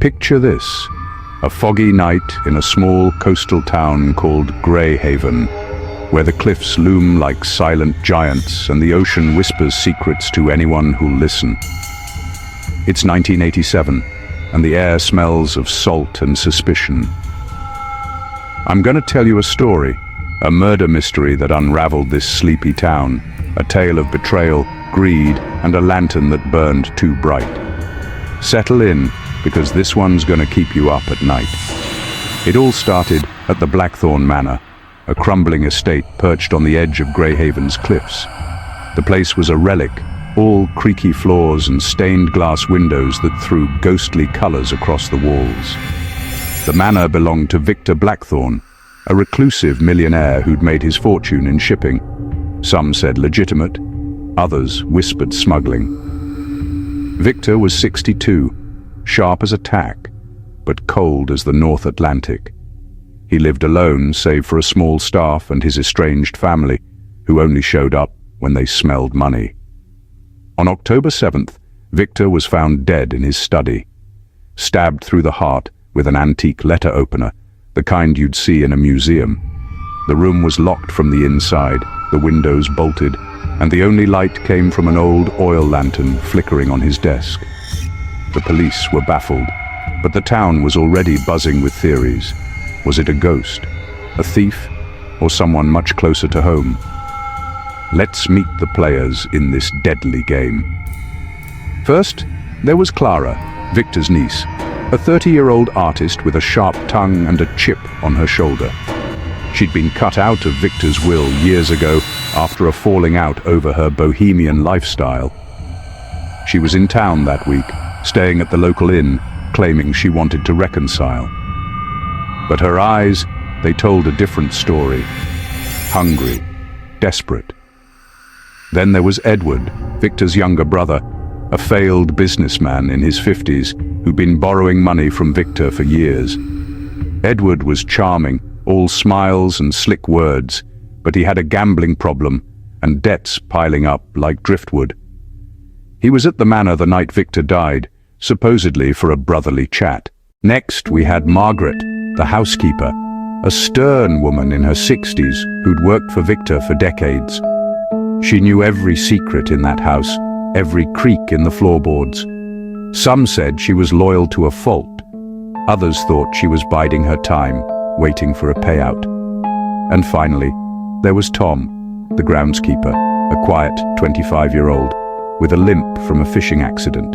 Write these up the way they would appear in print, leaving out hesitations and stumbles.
Picture this, a foggy night in a small coastal town called Greyhaven, where the cliffs loom like silent giants and the ocean whispers secrets to anyone who'll listen. It's 1987, and the air smells of salt and suspicion. I'm going to tell you a story, a murder mystery that unraveled this sleepy town, a tale of betrayal, greed, and a lantern that burned too bright. Settle in, because this one's going to keep you up at night. It all started at the Blackthorn Manor, a crumbling estate perched on the edge of Greyhaven's cliffs. The place was a relic, all creaky floors and stained glass windows that threw ghostly colors across the walls. The manor belonged to Victor Blackthorn, a reclusive millionaire who'd made his fortune in shipping. Some said legitimate, others whispered smuggling. Victor was 62, sharp as a tack, but cold as the North Atlantic. He lived alone, save for a small staff and his estranged family, who only showed up when they smelled money. On October 7th, Victor was found dead in his study, stabbed through the heart with an antique letter opener, the kind you'd see in a museum. The room was locked from the inside, the windows bolted, and the only light came from an old oil lantern flickering on his desk. The police were baffled, but the town was already buzzing with theories. Was it a ghost, a thief, or someone much closer to home? Let's meet the players in this deadly game. First, there was Clara, Victor's niece, a 30-year-old artist with a sharp tongue and a chip on her shoulder. She'd been cut out of Victor's will years ago after a falling out over her bohemian lifestyle. She was in town that week, staying at the local inn, claiming she wanted to reconcile. But her eyes, they told a different story. Hungry, desperate. Then there was Edward, Victor's younger brother, a failed businessman in his 50s who'd been borrowing money from Victor for years. Edward was charming, all smiles and slick words, but he had a gambling problem and debts piling up like driftwood. He was at the manor the night Victor died, supposedly for a brotherly chat. Next, we had Margaret, the housekeeper, a stern woman in her 60s who'd worked for Victor for decades. She knew every secret in that house, every creak in the floorboards. Some said she was loyal to a fault. Others thought she was biding her time, waiting for a payout. And finally, there was Tom, the groundskeeper, a quiet 25-year-old, with a limp from a fishing accident.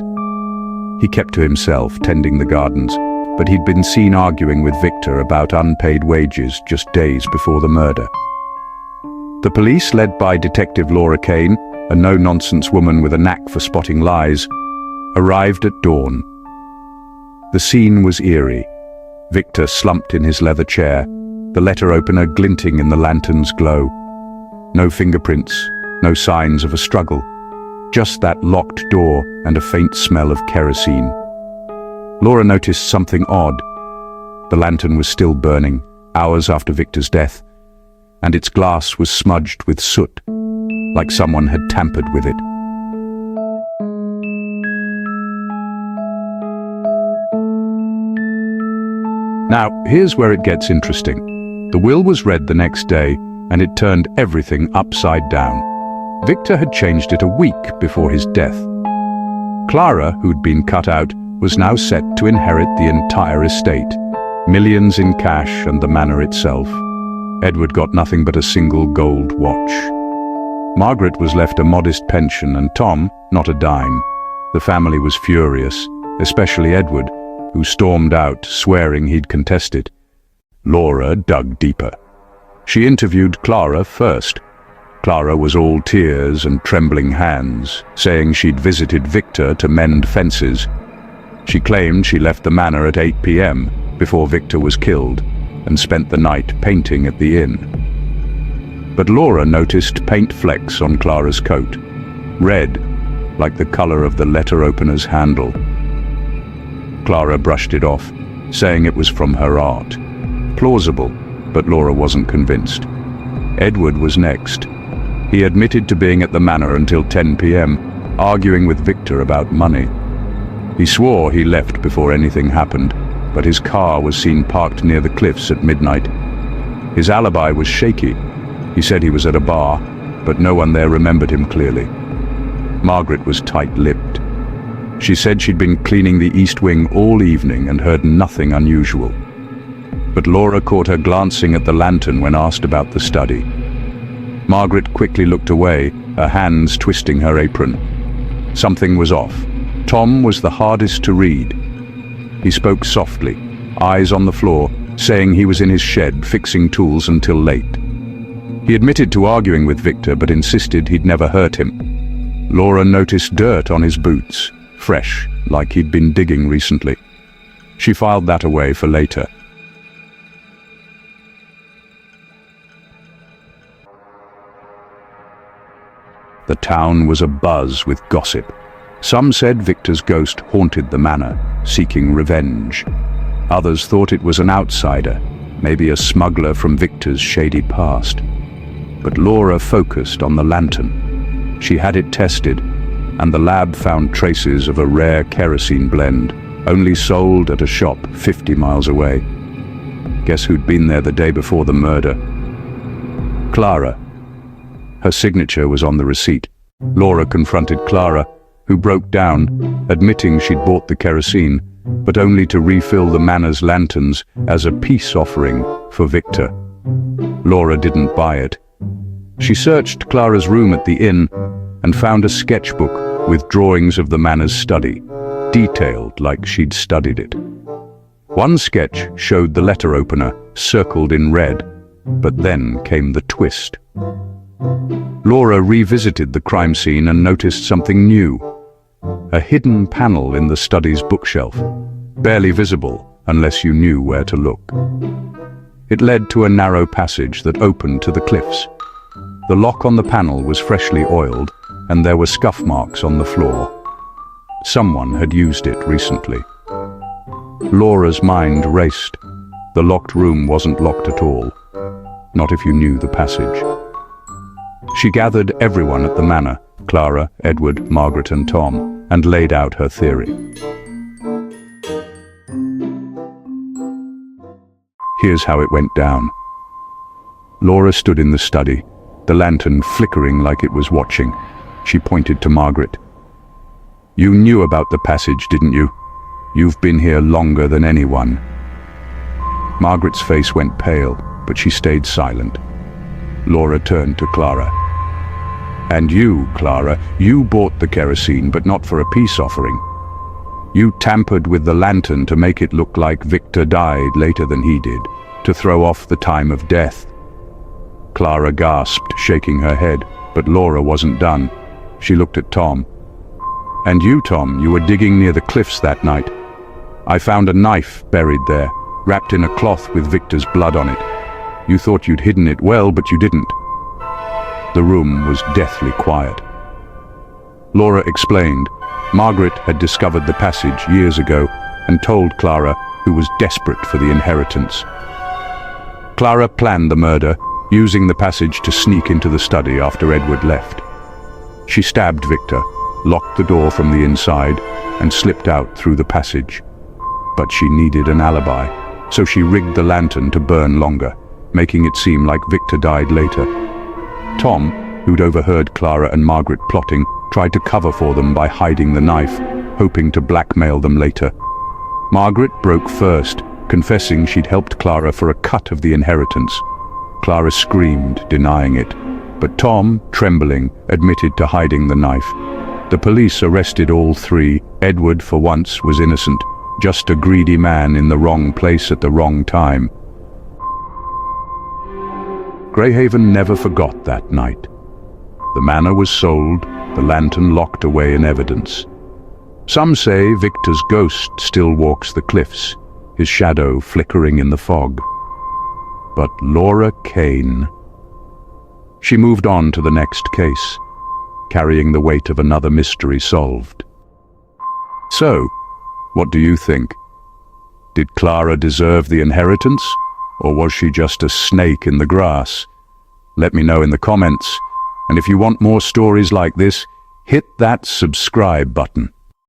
He kept to himself, tending the gardens, but he'd been seen arguing with Victor about unpaid wages just days before the murder. The police, led by Detective Laura Kane, a no-nonsense woman with a knack for spotting lies, arrived at dawn. The scene was eerie. Victor slumped in his leather chair, the letter opener glinting in the lantern's glow. No fingerprints, no signs of a struggle. Just that locked door and a faint smell of kerosene. Laura noticed something odd. The lantern was still burning, hours after Victor's death, and its glass was smudged with soot, like someone had tampered with it. Now, here's where it gets interesting. The will was read the next day, and it turned everything upside down. Victor had changed it a week before his death. Clara, who'd been cut out, was now set to inherit the entire estate, millions in cash and the manor itself. Edward got nothing but a single gold watch. Margaret was left a modest pension and Tom, not a dime. The family was furious, especially Edward, who stormed out, swearing he'd contest it. Laura dug deeper. She interviewed Clara first. Clara was all tears and trembling hands, saying she'd visited Victor to mend fences. She claimed she left the manor at 8 p.m. before Victor was killed and spent the night painting at the inn. But Laura noticed paint flecks on Clara's coat, red, like the color of the letter opener's handle. Clara brushed it off, saying it was from her art. Plausible, but Laura wasn't convinced. Edward was next. He admitted to being at the manor until 10 p.m., arguing with Victor about money. He swore he left before anything happened, but his car was seen parked near the cliffs at midnight. His alibi was shaky. He said he was at a bar, but no one there remembered him clearly. Margaret was tight-lipped. She said she'd been cleaning the east wing all evening and heard nothing unusual. But Laura caught her glancing at the lantern when asked about the study. Margaret quickly looked away, her hands twisting her apron. Something was off. Tom was the hardest to read. He spoke softly, eyes on the floor, saying he was in his shed fixing tools until late. He admitted to arguing with Victor but insisted he'd never hurt him. Laura noticed dirt on his boots, fresh, like he'd been digging recently. She filed that away for later. The town was abuzz with gossip. Some said Victor's ghost haunted the manor, seeking revenge. Others thought it was an outsider, maybe a smuggler from Victor's shady past. But Laura focused on the lantern. She had it tested, and the lab found traces of a rare kerosene blend, only sold at a shop 50 miles away. Guess who'd been there the day before the murder? Clara. Her signature was on the receipt. Laura confronted Clara, who broke down, admitting she'd bought the kerosene, but only to refill the manor's lanterns as a peace offering for Victor. Laura didn't buy it. She searched Clara's room at the inn and found a sketchbook with drawings of the manor's study, detailed like she'd studied it. One sketch showed the letter opener circled in red, but then came the twist. Laura revisited the crime scene and noticed something new. A hidden panel in the study's bookshelf, barely visible unless you knew where to look. It led to a narrow passage that opened to the cliffs. The lock on the panel was freshly oiled, and there were scuff marks on the floor. Someone had used it recently. Laura's mind raced. The locked room wasn't locked at all, not if you knew the passage. She gathered everyone at the manor, Clara, Edward, Margaret and Tom, and laid out her theory. Here's how it went down. Laura stood in the study, the lantern flickering like it was watching. She pointed to Margaret. "You knew about the passage, didn't you? You've been here longer than anyone." Margaret's face went pale, but she stayed silent. Laura turned to Clara. "And you, Clara, you bought the kerosene, but not for a peace offering. You tampered with the lantern to make it look like Victor died later than he did, to throw off the time of death." Clara gasped, shaking her head, but Laura wasn't done. She looked at Tom. "And you, Tom, you were digging near the cliffs that night. I found a knife buried there, wrapped in a cloth with Victor's blood on it. You thought you'd hidden it well, but you didn't." The room was deathly quiet. Laura explained. Margaret had discovered the passage years ago and told Clara, who was desperate for the inheritance. Clara planned the murder, using the passage to sneak into the study after Edward left. She stabbed Victor, locked the door from the inside, and slipped out through the passage. But she needed an alibi, so she rigged the lantern to burn longer, making it seem like Victor died later. Tom, who'd overheard Clara and Margaret plotting, tried to cover for them by hiding the knife, hoping to blackmail them later. Margaret broke first, confessing she'd helped Clara for a cut of the inheritance. Clara screamed, denying it, but Tom, trembling, admitted to hiding the knife. The police arrested all three. Edward, for once, was innocent, just a greedy man in the wrong place at the wrong time. Greyhaven never forgot that night. The manor was sold, the lantern locked away in evidence. Some say Victor's ghost still walks the cliffs, his shadow flickering in the fog. But Laura Kane... She moved on to the next case, carrying the weight of another mystery solved. So, what do you think? Did Clara deserve the inheritance, or was she just a snake in the grass? Let me know in the comments, and if you want more stories like this, hit that subscribe button.